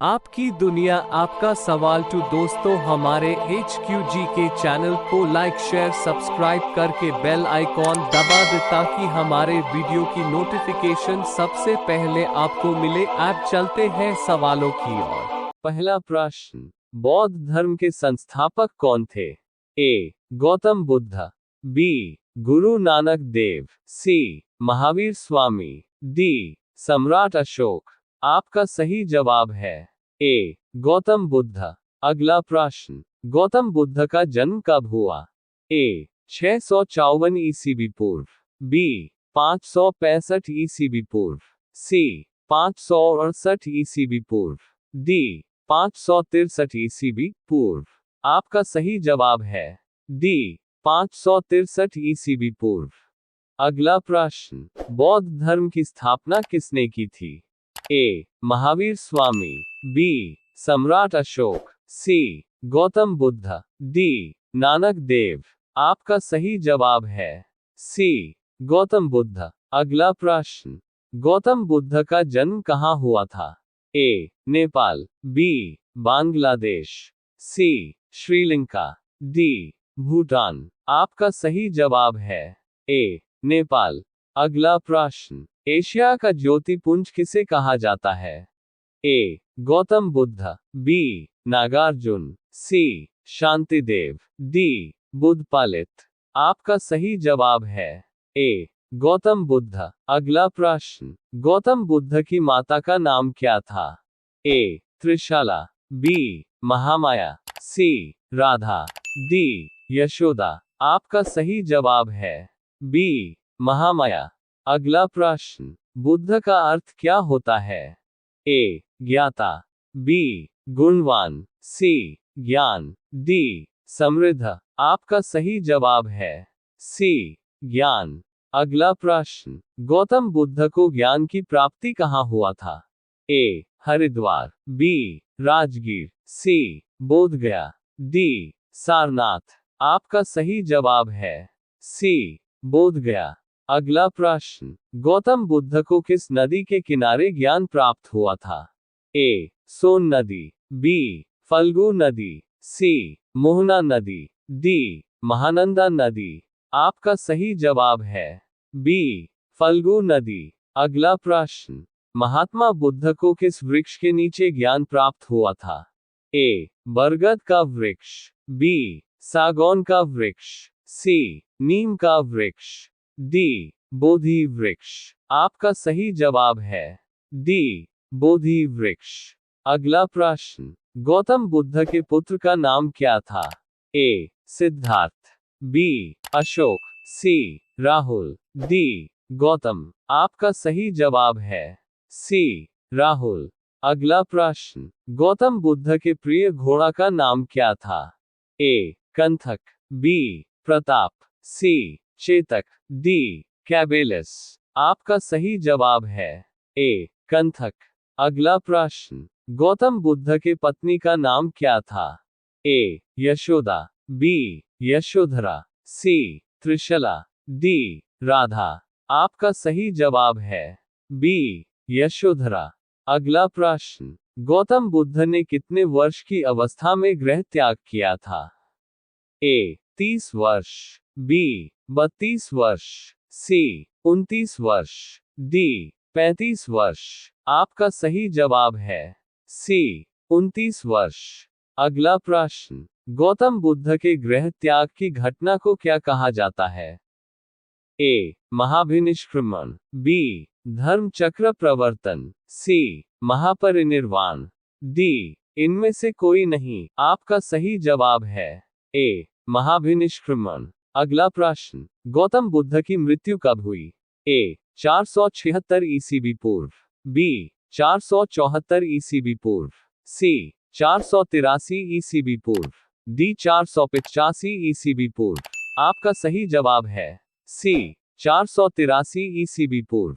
आपकी दुनिया आपका सवाल टू दोस्तों हमारे HQG के चैनल को लाइक शेयर सब्सक्राइब करके बेल आइकॉन दबा दे ताकि हमारे वीडियो की नोटिफिकेशन सबसे पहले आपको मिले। अब चलते हैं सवालों की ओर। पहला प्रश्न, बौद्ध धर्म के संस्थापक कौन थे? ए. गौतम बुद्ध, बी. गुरु नानक देव, सी. महावीर स्वामी, डी. सम्राट अशोक। आपका सही जवाब है ए. गौतम बुद्ध। अगला प्रश्न, गौतम बुद्ध का जन्म कब हुआ? ए. 654 ईस्वी पूर्व, बी. 565 ईस्वी पूर्व, सी. 568 ईस्वी पूर्व, डी. 563 ईस्वी पूर्व। आपका सही जवाब है डी. 563 ईस्वी पूर्व। अगला प्रश्न, बौद्ध धर्म की स्थापना किसने की थी? ए. महावीर स्वामी, बी. सम्राट अशोक, सी. गौतम बुद्ध, डी. नानक देव। आपका सही जवाब है सी. गौतम बुद्ध। अगला प्रश्न, गौतम बुद्ध का जन्म कहाँ हुआ था? ए. नेपाल, बी. बांग्लादेश, सी. श्रीलंका, डी. भूटान। आपका सही जवाब है ए. नेपाल। अगला प्रश्न, एशिया का ज्योतिपुंज किसे कहा जाता है? ए. गौतम बुद्ध, बी. नागार्जुन, सी. शांतिदेव, डी. बुद्धपालित। आपका सही जवाब है ए. गौतम बुद्ध। अगला प्रश्न, गौतम बुद्ध की माता का नाम क्या था? ए. त्रिशाला, बी. महामाया, सी. राधा, डी. यशोदा। आपका सही जवाब है बी. महामाया। अगला प्रश्न, बुद्ध का अर्थ क्या होता है? ए. ज्ञाता, बी. गुणवान, सी. ज्ञान, डी. समृद्ध। आपका सही जवाब है सी. ज्ञान। अगला प्रश्न, गौतम बुद्ध को ज्ञान की प्राप्ति कहाँ हुआ था? ए. हरिद्वार, बी. राजगीर, सी. बोधगया, डी. सारनाथ। आपका सही जवाब है सी. बोधगया। अगला प्रश्न, गौतम बुद्ध को किस नदी के किनारे ज्ञान प्राप्त हुआ था? ए. सोन नदी, बी. फल्गु नदी, सी. मोहना नदी, डी. महानंदा नदी। आपका सही जवाब है बी. फल्गु नदी। अगला प्रश्न, महात्मा बुद्ध को किस वृक्ष के नीचे ज्ञान प्राप्त हुआ था? ए. बरगद का वृक्ष, बी. सागौन का वृक्ष, सी. नीम का वृक्ष, डी. बोधि वृक्ष। आपका सही जवाब है डी. बोधि वृक्ष। अगला प्रश्न, गौतम बुद्ध के पुत्र का नाम क्या था? ए. सिद्धार्थ, बी. अशोक, सी. राहुल, डी. गौतम। आपका सही जवाब है सी. राहुल। अगला प्रश्न, गौतम बुद्ध के प्रिय घोड़ा का नाम क्या था? ए. कंथक, बी. प्रताप, सी. चेतक, डी. कैबेलस। आपका सही जवाब है ए. कंथक। अगला प्रश्न, गौतम बुद्ध के पत्नी का नाम क्या था? ए. यशोदा, बी. यशोधरा, सी. त्रिशला, डी. राधा। आपका सही जवाब है बी. यशोधरा। अगला प्रश्न, गौतम बुद्ध ने कितने वर्ष की अवस्था में गृह त्याग किया था? ए. 30 वर्ष, बी. 32 वर्ष, सी. 29 वर्ष, डी. 35 वर्ष। आपका सही जवाब है सी. 29 वर्ष। अगला प्रश्न, गौतम बुद्ध के गृह त्याग की घटना को क्या कहा जाता है? ए. महाभिनिष्क्रमण, बी. धर्म चक्र प्रवर्तन, सी. महापरिनिर्वाण, डी. इनमें से कोई नहीं। आपका सही जवाब है ए. महाभिनिष्क्रमण। अगला प्रश्न, गौतम बुद्ध की मृत्यु कब हुई? ए. 476 ईस्वी पूर्व, बी. 474 ईस्वी पूर्व, सी. 483 ईस्वी पूर्व, डी. 485 ईस्वी पूर्व। आपका सही जवाब है सी. 483 ईस्वी पूर्व।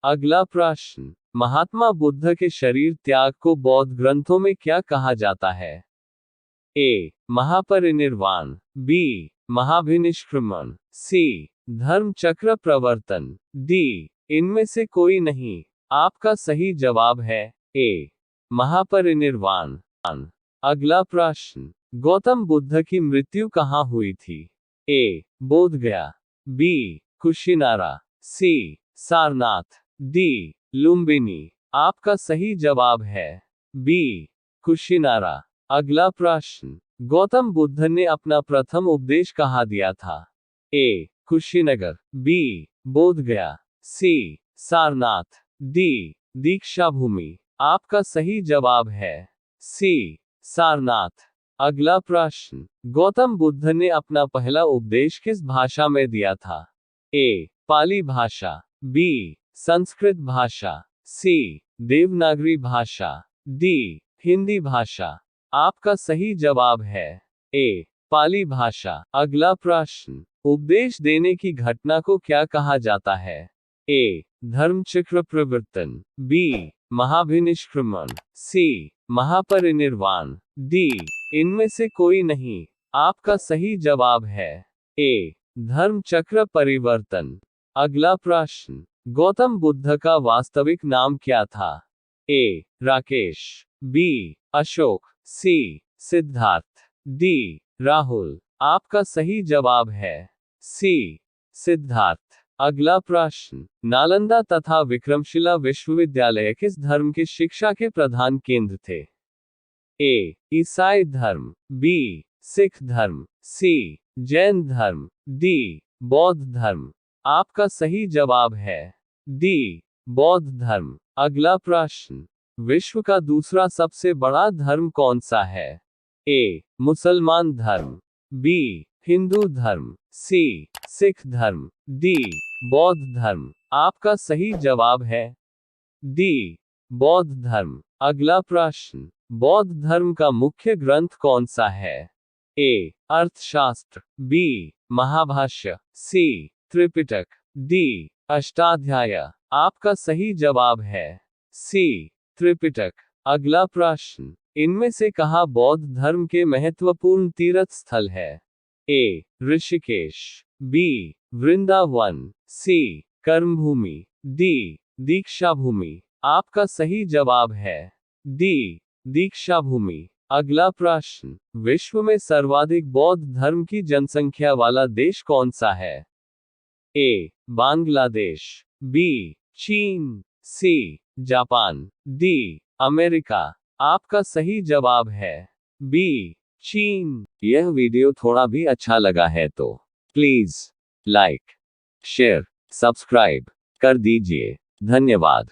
अगला प्रश्न, महात्मा बुद्ध के शरीर त्याग को बौद्ध ग्रंथों में क्या कहा जाता है? ए. महापरिनिर्वाण, बी. महाभिनिष्क्रमण, सी. धर्म चक्र प्रवर्तन, डी. इनमें से कोई नहीं। आपका सही जवाब है ए. महापरिनिर्वाण। अगला प्रश्न, गौतम बुद्ध की मृत्यु कहाँ हुई थी? ए. बोधगया, बी. कुशीनारा, सी. सारनाथ, डी. लुम्बिनी। आपका सही जवाब है बी. कुशीनारा। अगला प्रश्न, गौतम बुद्ध ने अपना प्रथम उपदेश कहाँ दिया था? ए. कुशीनगर, बी. बोधगया, सी. सारनाथ, डी. दीक्षा भूमि। आपका सही जवाब है सी. सारनाथ। अगला प्रश्न, गौतम बुद्ध ने अपना पहला उपदेश किस भाषा में दिया था? ए. पाली भाषा, बी. संस्कृत भाषा, सी. देवनागरी भाषा, डी. हिंदी भाषा। आपका सही जवाब है ए. पाली भाषा। अगला प्रश्न, उपदेश देने की घटना को क्या कहा जाता है? ए. धर्मचक्र प्रवर्तन, बी. महाभिनिष्क्रमण, सी. महापरिनिर्वाण, डी. इनमें से कोई नहीं। आपका सही जवाब है ए. धर्मचक्र परिवर्तन। अगला प्रश्न, गौतम बुद्ध का वास्तविक नाम क्या था? ए. राकेश, बी. अशोक, सी. सिद्धार्थ, डी. राहुल। आपका सही जवाब है सी. सिद्धार्थ। अगला प्रश्न, नालंदा तथा विक्रमशिला विश्वविद्यालय किस धर्म की शिक्षा के प्रधान केंद्र थे? ए. ईसाई धर्म, बी. सिख धर्म, सी. जैन धर्म, डी. बौद्ध धर्म। आपका सही जवाब है डी. बौद्ध धर्म। अगला प्रश्न, विश्व का दूसरा सबसे बड़ा धर्म कौन सा है? ए. मुसलमान धर्म, बी. हिंदू धर्म, सी. सिख धर्म, डी. बौद्ध धर्म। आपका सही जवाब है डी. बौद्ध धर्म। अगला प्रश्न, बौद्ध धर्म का मुख्य ग्रंथ कौन सा है? ए. अर्थशास्त्र, बी. महाभाष्य, सी. त्रिपिटक, डी. अष्टाध्याय। आपका सही जवाब है सी. त्रिपिटक। अगला प्रश्न, इनमें से कहाँ बौद्ध धर्म के महत्वपूर्ण तीर्थ स्थल है? ए. ऋषिकेश, बी. वृंदावन, सी. कर्मभूमि, डी. दीक्षा भूमि। आपका सही जवाब है डी. दीक्षा भूमि। अगला प्रश्न, विश्व में सर्वाधिक बौद्ध धर्म की जनसंख्या वाला देश कौन सा है? ए. बांग्लादेश, बी. चीन, सी. Japan, D. अमेरिका। आपका सही जवाब है बी. चीन। यह वीडियो थोड़ा भी अच्छा लगा है तो प्लीज लाइक, शेयर, सब्सक्राइब कर दीजिए। धन्यवाद।